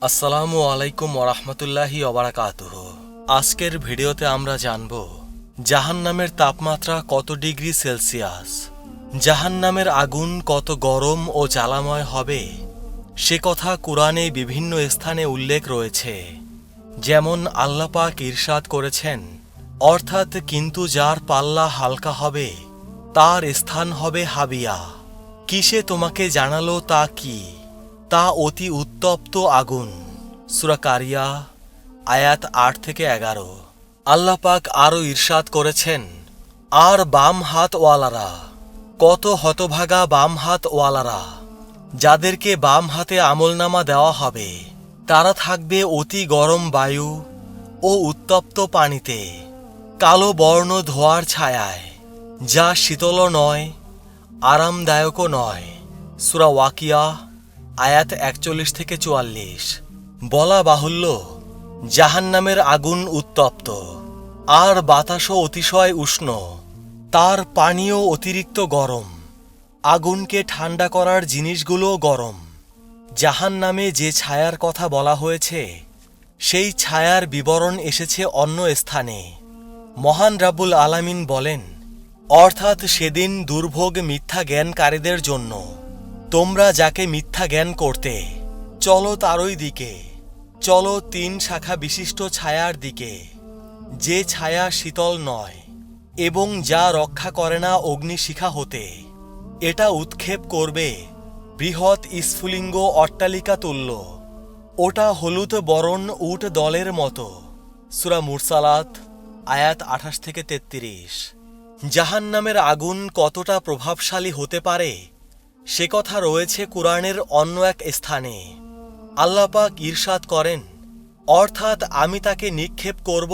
আসসালামু আলাইকুম ওরহমতুল্লাহি ওবারাকাতুহু। আজকের ভিডিওতে আমরা জানব জাহান্নামের তাপমাত্রা কত ডিগ্রি সেলসিয়াস, জাহান্নামের আগুন কত গরম ও জ্বালাময় হবে সে কথা কুরআনে বিভিন্ন স্থানে উল্লেখ রয়েছে। যেমন আল্লাহ পাক ইরশাদ করেছেন, অর্থাৎ কিন্তু যার পাল্লা হালকা হবে তার স্থান হবে হাবিয়া। কিসে তোমাকে জানালো তা কি? তা অতি উত্তপ্ত আগুন। সূরা কারিয়া আয়াত ৮-১১। আল্লাহ পাক আরও ইরশাদ করেছেন, আর বাম হাত ওয়ালারা, কত হতভাগা বাম হাত ওয়ালারা, যাদেরকে বাম হাতে আমলনামা দেওয়া হবে তারা থাকবে অতি গরম বায়ু ও উত্তপ্ত পানিতে, কালো বর্ণ ধোঁয়ার ছায়ায়, যা শীতলও নয় আরামদায়কও নয়। সূরা ওয়াকিয়া আয়াত ৪১-৪৪। বলা বাহুল্য, জাহান্নামের আগুন উত্তপ্ত, আর বাতাসও অতিশয় উষ্ণ, তার পানিও অতিরিক্ত গরম, আগুনকে ঠান্ডা করার জিনিসগুলো গরম। জাহান্নামে যে ছায়ার কথা বলা হয়েছে সেই ছায়ার বিবরণ এসেছে অন্য স্থানে। মহান রাব্বুল আলামিন বলেন, অর্থাৎ সেদিন দুর্ভোগ মিথ্যা জ্ঞানকারীদের জন্য। তোমরা যাকে মিথ্যা জ্ঞান করতে, চলো তারই দিকে, চলো ৩ শাখা বিশিষ্ট ছায়ার দিকে, যে ছায়া শীতল নয় এবং যা রক্ষা করে না অগ্নিশিখা হতে। এটা উৎক্ষেপ করবে বৃহৎ স্ফুলিঙ্গ অট্টালিকা তুল্য, ওটা হলুদ বরণ উট দলের মতো। সূরা মুরসালাত আয়াত ২৮-৩৩। জাহান্নামের আগুন কতটা প্রভাবশালী হতে পারে সে কথা রয়েছে কুরআনের অন্য এক স্থানে। আল্লাহ পাক ইরশাদ করেন, অর্থাৎ আমি তাকে নিক্ষেপ করব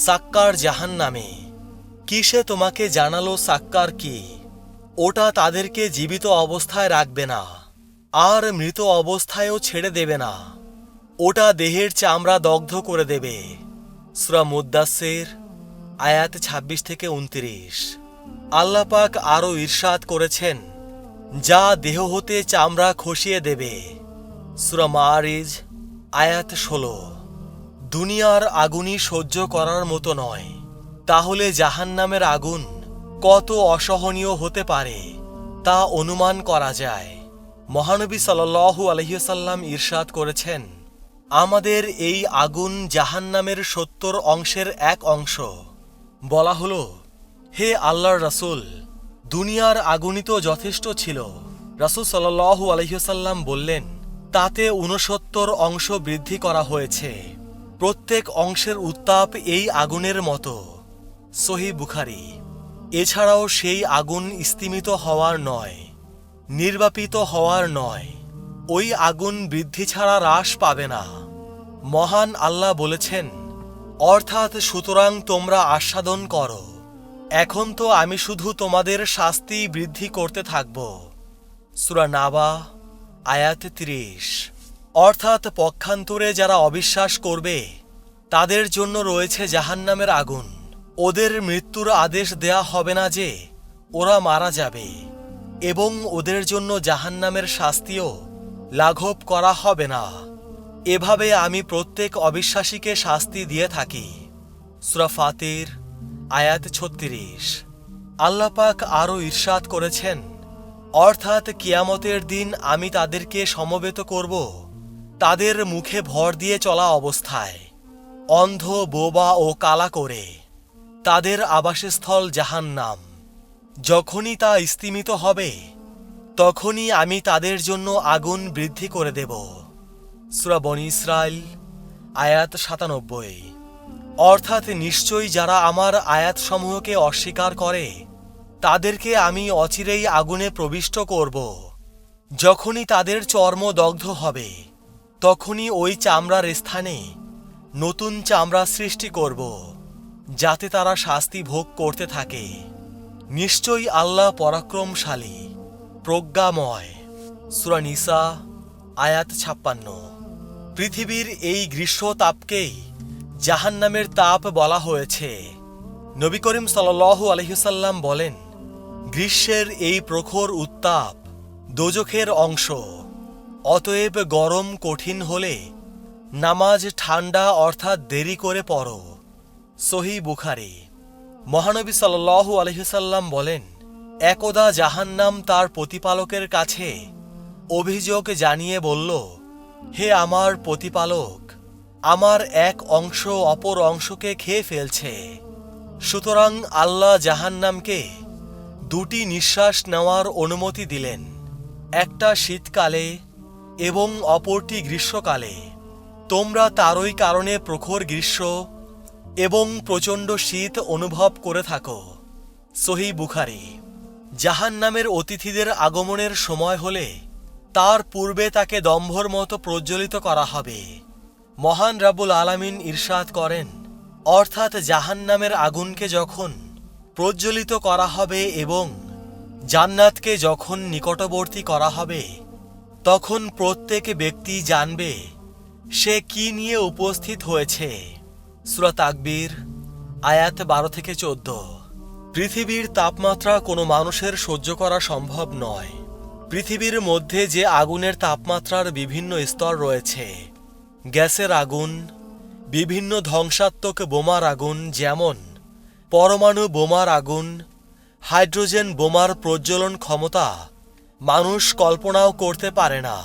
সাক্কার জাহান্নামে। কিসে তোমাকে জানালো সাক্কার কি? ওটা তাদেরকে জীবিত অবস্থায় রাখবে না, আর মৃত অবস্থায়ও ছেড়ে দেবে না, ওটা দেহের চামড়া দগ্ধ করে দেবে। সূরা মুদ্দাসসির আয়াত ২৬-২৯। আল্লাহ পাক আরও ইরশাদ করেছেন, যা দেহ হতে চামড়া খসিয়ে দেবে। সূরা মাআরিজ আয়াত ১৬। দুনিয়ার আগুনই সহ্য করার মতো নয়, তাহলে জাহান্নামের আগুন কত অসহনীয় হতে পারে তা অনুমান করা যায়। মহানবী সাল্লাল্লাহু আলাইহি ওয়াসাল্লাম ইরশাদ করেছেন, আমাদের এই আগুন জাহান্নামের ৭০ অংশের ১ অংশ। বলা হলো, হে আল্লাহর রাসূল, দুনিয়ার আগুনই তো যথেষ্ট ছিল। রাসূল সাল্লাল্লাহু আলাইহি ওয়াসাল্লাম বললেন, তাতে ৬৯ অংশ বৃদ্ধি করা হয়েছে, প্রত্যেক অংশের উত্তাপ এই আগুনের মতো। সহিহ বুখারী। এছাড়াও সেই আগুন স্তিমিত হওয়ার নয়, নির্বাপিত হওয়ার নয়, ওই আগুন বৃদ্ধি ছাড়া হ্রাস পাবে না। মহান আল্লাহ বলেছেন, অর্থাৎ সুতরাং তোমরা আস্বাদন করো, এখন তো আমি শুধু তোমাদের শাস্তি বৃদ্ধি করতে থাকব। সূরা নাবা আয়াত ৩০। অর্থাৎ পক্ষান্তরে যারা অবিশ্বাস করবে তাদের জন্য রয়েছে জাহান্নামের আগুন। ওদের মৃত্যুর আদেশ দেয়া হবে না যে ওরা মারা যাবে, এবং ওদের জন্য জাহান্নামের শাস্তিও লাঘব করা হবে না। এভাবে আমি প্রত্যেক অবিশ্বাসীকে শাস্তি দিয়ে থাকি। সূরা ফাতির আয়াত ৩৬। আল্লাহ পাক আরও ইরশাদ করেছেন, অর্থাৎ কিয়ামতের দিন আমি তাদেরকে সমবেত করব তাদের মুখে ভর দিয়ে চলা অবস্থায়, অন্ধ, বোবা ও কালা করে। তাদের আবাসস্থল জাহান্নাম। যখনই তা স্তিমিত হবে তখনই আমি তাদের জন্য আগুন বৃদ্ধি করে দেব। সূরা বনী ইসরাইল আয়াত ৯৭। অর্থাৎ নিশ্চয়ই যারা আমার আয়াতসমূহকে অস্বীকার করে তাদেরকে আমি অচিরেই আগুনে প্রবিষ্ট করব। যখনই তাদের চর্ম দগ্ধ হবে তখনই ওই চামড়ার স্থানে নতুন চামড়া সৃষ্টি করব, যাতে তারা শাস্তি ভোগ করতে থাকে। নিশ্চয়ই আল্লাহ পরাক্রমশালী, প্রজ্ঞাময়। সূরা নিসা আয়াত ৫৬। পৃথিবীর এই গ্রীষ্ম তাপকেই জাহান্নামের তাপ বলা হয়েছে। নবী করিম সাল্লাল্লাহু আলাইহি ওয়াসাল্লাম বলেন, গ্রীষ্মের এই প্রখর উত্তাপ দোজখের অংশ। অতএব গরম কঠিন হলে নামাজ ঠান্ডা অর্থাৎ দেরি করে পড়ো। সহিহ বুখারী। মহানবী সাল্লাল্লাহু আলাইহি সাল্লাম বলেন, একদা জাহান্নাম তার প্রতিপালকের কাছে অভিযোগ জানিয়ে বলল, হে আমার প্রতিপালক, আমার এক অংশ অপর অংশকে খেয়ে ফেলছে। সুতরাং আল্লাহ জাহান্নামকে দুটি নিঃশ্বাস নেওয়ার অনুমতি দিলেন, একটা শীতকালে এবং অপরটি গ্রীষ্মকালে। তোমরা তারই কারণে প্রখর গ্রীষ্ম এবং প্রচণ্ড শীত অনুভব করে থাকো। সহিহ বুখারী। জাহান্নামের অতিথিদের আগমনের সময় হলে তার পূর্বে তাকে দম্ভর মতো প্রজ্বলিত করা হবে। মহান রাব্বুল আলামিন ইরশাদ করেন, অর্থাৎ জাহান্নামের আগুনকে যখন প্রজ্বলিত করা হবে এবং জান্নাতকে যখন নিকটবর্তী করা হবে, তখন প্রত্যেক ব্যক্তি জানবে সে কি নিয়ে উপস্থিত হয়েছে। সূরা তাকবীর আয়াত 12-14। পৃথিবীর তাপমাত্রা কোনো মানুষের সহ্য করা সম্ভব নয়। পৃথিবীর মধ্যে যে আগুনের তাপমাত্রার বিভিন্ন স্তর রয়েছে, গ্যাসের আগুন, বিভিন্ন ধ্বংসাত্মক বোমার আগুন যেমন পরমাণু বোমার আগুন, হাইড্রোজেন বোমার প্রজ্বলন ক্ষমতা মানুষ কল্পনাও করতে পারে না।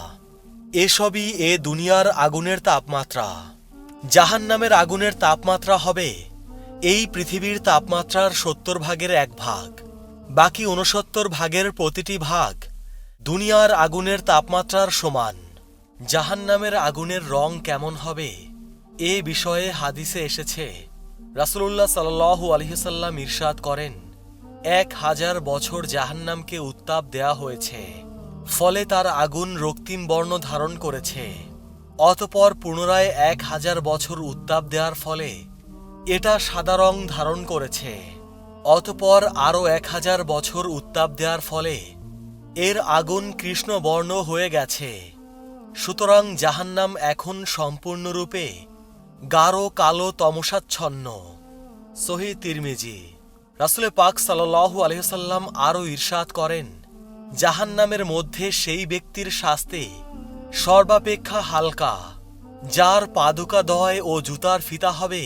এসবই এ দুনিয়ার আগুনের তাপমাত্রা। জাহান্নামের আগুনের তাপমাত্রা হবে এই পৃথিবীর তাপমাত্রার 70 ভাগের 1 ভাগ। বাকি 69 ভাগের প্রতিটি ভাগ দুনিয়ার আগুনের তাপমাত্রার সমান। জাহান্নামের আগুনের রং কেমন হবে এ বিষয়ে হাদিসে এসেছে, রাসূলুল্লাহ সাল্লাল্লাহু আলাইহি সাল্লাম ইরশাদ করেন, 1000 বছর জাহান্নামকে উত্তাপ দেয়া হয়েছে, ফলে তার আগুন রক্তিম বর্ণ ধারণ করেছে। অতঃপর পুনরায় 1000 বছর উত্তাপ দেওয়ার ফলে এটা সাদা রং ধারণ করেছে। অতঃপর আরও 1000 বছর উত্তাপ দেওয়ার ফলে এর আগুন কৃষ্ণ বর্ণ হয়ে গেছে। সুতরাং জাহান্নাম এখন সম্পূর্ণরূপে গাঢ় কালো তমসাচ্ছন্ন। সহিহ তিরমিজি। রাসূল পাক সাল্লাল্লাহু আলাইহি ওয়াসাল্লাম আরও ইরশাদ করেন, জাহান্নামের মধ্যে সেই ব্যক্তির শাস্তি সর্বাপেক্ষা হালকা, যার পাদুকাদ্বয় ও জুতার ফিতা হবে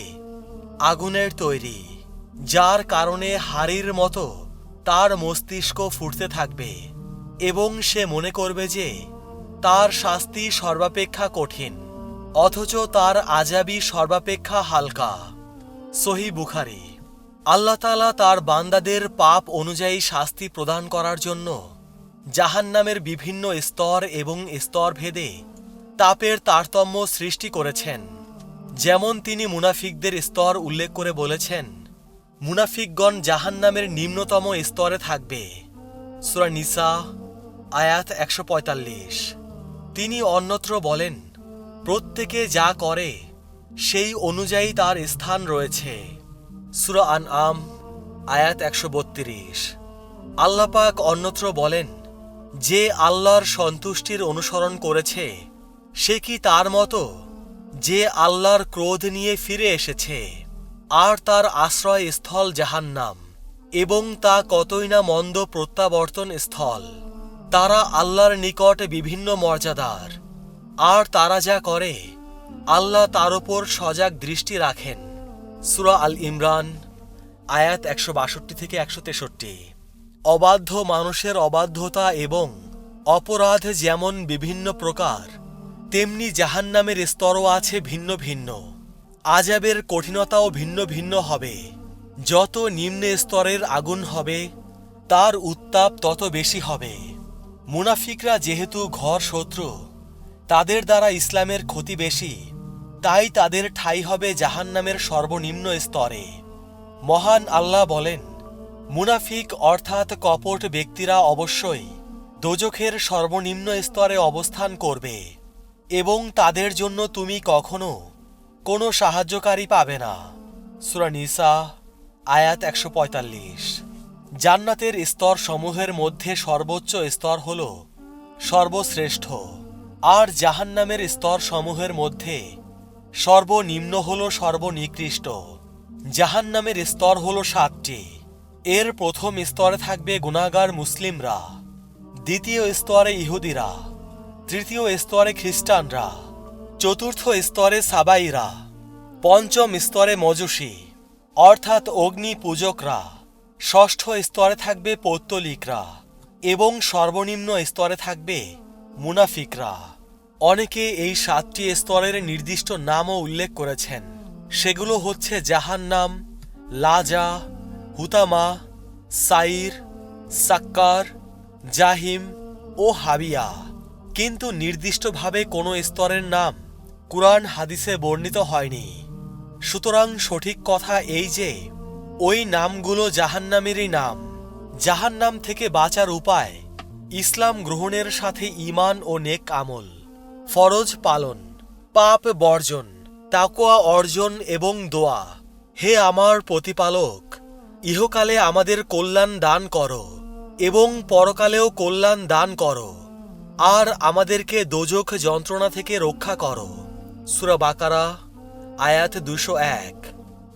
আগুনের তৈরি, যার কারণে হাড়ির মতো তার মস্তিষ্ক ফুটতে থাকবে এবং সে মনে করবে যে তার শাস্তি সর্বাপেক্ষা কঠিন, অথচ তার আযাবই সর্বাপেক্ষা হালকা। সহিহ বুখারী। আল্লাহ তাআলা তার বান্দাদের পাপ অনুযায়ী শাস্তি প্রদান করার জন্য জাহান্নামের বিভিন্ন স্তর এবং স্তরভেদে তাপের তারতম্য সৃষ্টি করেছেন। যেমন তিনি মুনাফিকদের স্তর উল্লেখ করে বলেছেন, মুনাফিকগণ জাহান্নামের নিম্নতম স্তরে থাকবে। সূরা নিসা আয়াত 145। তিনি অন্যত্র বলেন, প্রত্যেকে যা করে সেই অনুযায়ী তার স্থান রয়েছে। সূরা আনআম আয়াত 132। আল্লাহ পাক অন্যত্র বলেন, যে আল্লাহর সন্তুষ্টির অনুসরণ করেছে সে কি তার মতো যে আল্লাহর ক্রোধ নিয়ে ফিরে এসেছে, আর তার আশ্রয় স্থল জাহান্নাম, এবং তা কতই না মন্দ প্রত্যাবর্তন স্থল। তারা আল্লাহর নিকট বিভিন্ন মর্যাদার, আর তারা যা করে আল্লাহ তার উপর সজাগ দৃষ্টি রাখেন। সূরা আল ইমরান আয়াত 162-163। অবাধ্য মানুষের অবাধ্যতা এবং অপরাধ যেমন বিভিন্ন প্রকার, তেমনি জাহান্নামের স্তরও আছে ভিন্ন ভিন্ন। আযাবের কঠিনতাও ভিন্ন ভিন্ন হবে। যত নিম্ন স্তরের আগুন হবে তার উত্তাপ তত বেশি হবে। মুনাফিকরা যেহেতু ঘর শত্রু, তাদের দ্বারা ইসলামের ক্ষতি বেশি, তাই তাদের ঠাঁই হবে জাহান্নামের সর্বনিম্ন স্তরে। মহান আল্লাহ বলেন, মুনাফিক অর্থাৎ কপট ব্যক্তিরা অবশ্যই দোজখের সর্বনিম্ন স্তরে অবস্থান করবে এবং তাদের জন্য তুমি কখনো কোনো সাহায্যকারী পাবে না। সূরা নিসা আয়াত 145। জান্নাতের স্তর সমূহের মধ্যে সর্বোচ্চ স্তর হল সর্বশ্রেষ্ঠ, আর জাহান্নামের স্তর সমূহের মধ্যে সর্বনিম্ন হল সর্বনিকৃষ্ট। জাহান্নামের স্তর হল 7টি। এর প্রথম স্তরে থাকবে গুনাহগার মুসলিমরা, দ্বিতীয় স্তরে ইহুদিরা, তৃতীয় স্তরে খ্রিস্টানরা, চতুর্থ স্তরে সাবাইরা, পঞ্চম স্তরে মজুসী অর্থাৎ অগ্নি পূজকরা, ষষ্ঠ স্তরে থাকবে পৌত্তলিকরা এবং সর্বনিম্ন স্তরে থাকবে মুনাফিকরা। অনেকে এই 7টি স্তরের নির্দিষ্ট নামও উল্লেখ করেছেন। সেগুলো হচ্ছে জাহান্নাম, লাজা, হুতামা, সাইর, সাক্কার, জাহিম ও হাবিয়া। কিন্তু নির্দিষ্টভাবে কোনো স্তরের নাম কুরআন হাদিসে বর্ণিত হয়নি। সুতরাং সঠিক কথা এই যে ওই নামগুলো জাহান্নামেরই নাম। জাহান্নাম থেকে বাঁচার উপায় ইসলাম গ্রহণের সাথে ঈমান ও নেক আমল, ফরজ পালন, পাপ বর্জন, তাকওয়া অর্জন এবং দোয়া। হে আমার প্রতিপালক, ইহকালে আমাদের কল্যাণ দান করো এবং পরকালেও কল্যাণ দান করো, আর আমাদেরকে দোজখ যন্ত্রণা থেকে রক্ষা করো। সূরা বাকারা আয়াত 201।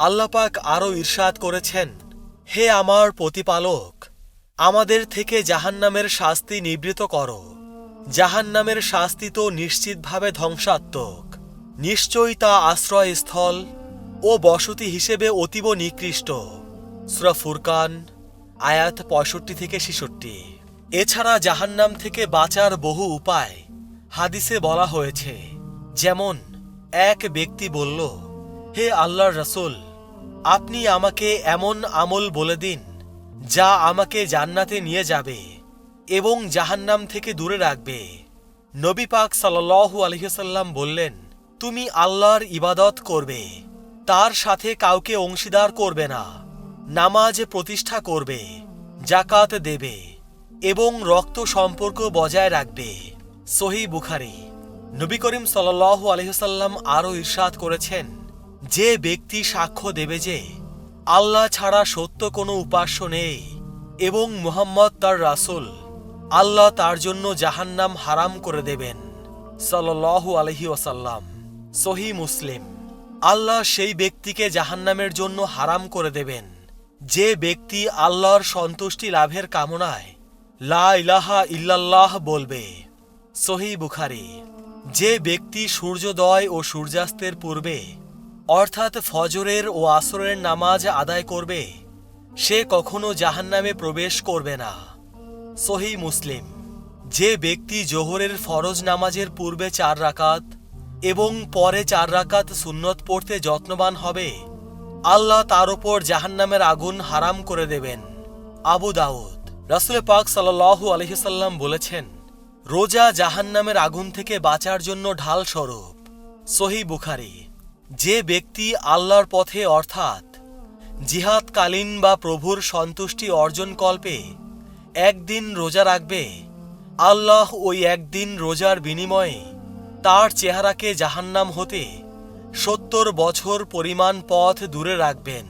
আল্লাহ পাক আরও ইরশাদ করেছেন, হে আমার প্রতিপালক, আমাদের থেকে জাহান্নামের শাস্তি নিবৃত করো। জাহান্নামের শাস্তি তো নিশ্চিতভাবে ধ্বংসাত্মক। নিশ্চয়ই তা আশ্রয়স্থল ও বসতি হিসেবে অতীব নিকৃষ্ট। সূরা ফুরকান আয়াত 65-66। এছাড়া জাহান্নাম থেকে বাঁচার বহু উপায় হাদিসে বলা হয়েছে। যেমন এক ব্যক্তি বলল, হে আল্লাহর রাসূল, আপনি আমাকে এমন আমল বলে দিন যা আমাকে জান্নাতে নিয়ে যাবে এবং জাহান্নাম থেকে দূরে রাখবে। নবী পাক সাল্লাল্লাহু আলাইহি ওয়াসাল্লাম বললেন, তুমি আল্লাহর ইবাদত করবে, তার সাথে কাউকে অংশীদার করবে না, নামাজ প্রতিষ্ঠা করবে, যাকাত দেবে এবং রক্ত সম্পর্ক বজায় রাখবে। সহিহ বুখারী। নবী করিম সাল্লাল্লাহু আলাইহি ওয়াসাল্লাম আরও ইরশাদ করেছেন, যে ব্যক্তি সাক্ষ্য দেবে যে আল্লাহ ছাড়া সত্য কোনো উপাস্য নেই এবং মুহাম্মদ তার রাসূল, আল্লাহ তার জন্য জাহান্নাম হারাম করে দেবেন। সাল্লাল্লাহু আলাইহি ওয়াসাল্লাম। সহিহ মুসলিম। আল্লাহ সেই ব্যক্তিকে জাহান্নামের জন্য হারাম করে দেবেন যে ব্যক্তি আল্লাহর সন্তুষ্টি লাভের কামনায় লা ইলাহা ইল্লাল্লাহ বলবে। সহিহ বুখারী। যে ব্যক্তি সূর্যোদয় ও সূর্যাস্তের পূর্বে অর্থাৎ ফজরের ও আসরের নামাজ আদায় করবে, সে কখনো জাহান্নামে প্রবেশ করবে না। সহিহ মুসলিম। যে ব্যক্তি জোহরের ফরজ নামাজের পূর্বে 4 রাকাত এবং পরে 4 রাকাত সুন্নত পড়তে যত্নবান হবে, আল্লাহ তার উপর জাহান্নামের আগুন হারাম করে দেবেন। আবু দাউদ। রাসূল পাক সাল্লাল্লাহু আলাইহি ওয়াসাল্লাম বলেছেন, রোজা জাহান্নামের আগুন থেকে বাঁচার জন্য ঢাল স্বরূপ। সহিহ বুখারী। যে ব্যক্তি আল্লাহর পথে অর্থাৎ জিহাদকালীন বা প্রভুর সন্তুষ্টি অর্জন কল্পে একদিন রোজা রাখবে, আল্লাহ ওই একদিন রোজার বিনিময়ে তার চেহারাকে জাহান্নাম হতে 70 বছর পরিমাণ পথ দূরে রাখবেন।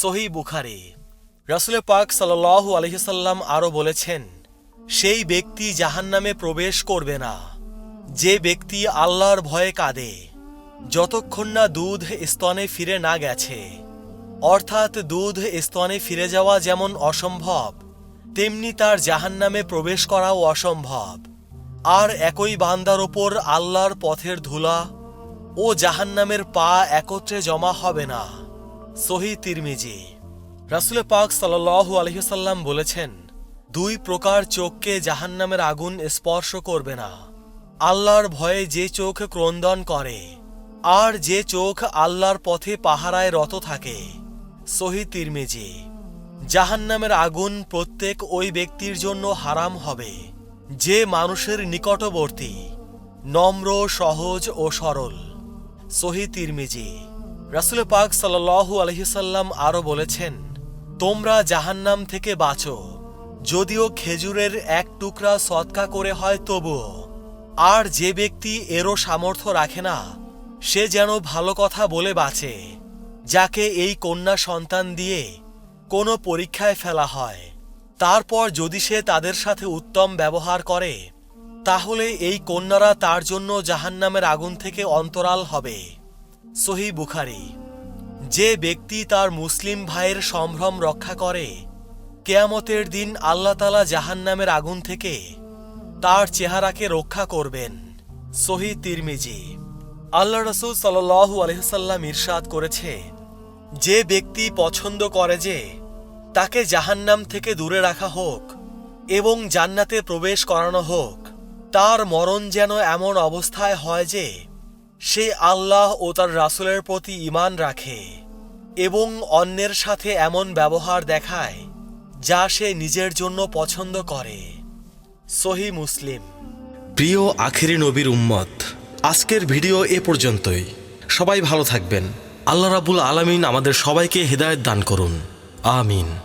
সহিহ বুখারী। রাসূল পাক সাল্লাল্লাহু আলাইহি ওয়াসাল্লাম আরও বলেছেন, সেই ব্যক্তি জাহান্নামে প্রবেশ করবে না যে ব্যক্তি আল্লাহর ভয়ে কাঁদে যতক্ষণ না দুধ স্তনে ফিরে না গেছে। অর্থাৎ দুধ স্তনে ফিরে যাওয়া যেমন অসম্ভব, তেমনি তার জাহান্নামে প্রবেশ করাও অসম্ভব। আর একই বান্দার ওপর আল্লাহর পথের ধুলা ও জাহান্নামের পা একত্রে জমা হবে না। সহিহ তিরমিজি। রাসূল পাক সাল্লাল্লাহু আলাইহি ওয়াসাল্লাম বলেছেন, 2 প্রকার চোখকে জাহান্নামের আগুন স্পর্শ করবে না। আল্লাহর ভয়ে যে চোখ ক্রন্দন করে আর যে চোখ আল্লাহর পথে পাহারায় রত থাকে। সহিহ তিরমিজি। জাহান্নামের আগুন প্রত্যেক ওই ব্যক্তির জন্য হারাম হবে যে মানুষের নিকটবর্তী, নম্র, সহজ ও সরল। সহিহ তিরমিজি। রাসূল পাক সাল্লাল্লাহু আলাইহি ওয়াসাল্লাম আরও বলেছেন, তোমরা জাহান্নাম থেকে বাঁচো, যদিও খেজুরের এক টুকরা সদকা করে হয় তবুও। আর যে ব্যক্তি এরও সামর্থ্য রাখে না, সে যেন ভালো কথা বলে বাঁচে, যাকে এই কন্যা সন্তান দিয়ে কোনো পরীক্ষায় ফেলা হয়, তারপর যদি সে তাদের সাথে উত্তম ব্যবহার করে, তাহলে এই কন্যারা তার জন্য জাহান্নামের আগুন থেকে অন্তরাল হবে। সহিহ বুখারী। যে ব্যক্তি তার মুসলিম ভাইয়ের সম্ভ্রম রক্ষা করে, কিয়ামতের দিন আল্লাহ তাআলা জাহান্নামের আগুন থেকে তার চেহারাকে রক্ষা করবেন। সহিহ তিরমিজি। আল্লাহ রাসূল সাল্লাল্লাহু আলাইহি ওয়াসাল্লাম ইরশাদ করেছে, যে ব্যক্তি পছন্দ করে যে তাকে জাহান্নাম থেকে দূরে রাখা হোক এবং জান্নাতে প্রবেশ করানো হোক, তার মরণ যেন এমন অবস্থায় হয় যে সে আল্লাহ ও তার রাসূলের প্রতি ঈমান রাখে এবং অন্যের সাথে এমন ব্যবহার দেখায় যা সে নিজের জন্য পছন্দ করে। সহিহ মুসলিম। প্রিয় আখেরি নবীর উম্মত, আজকের ভিডিও এ পর্যন্তই। সবাই ভালো থাকবেন। আল্লাহ রাব্বুল আলামিন আমাদের সবাইকে হিদায়াত দান করুন। আমিন।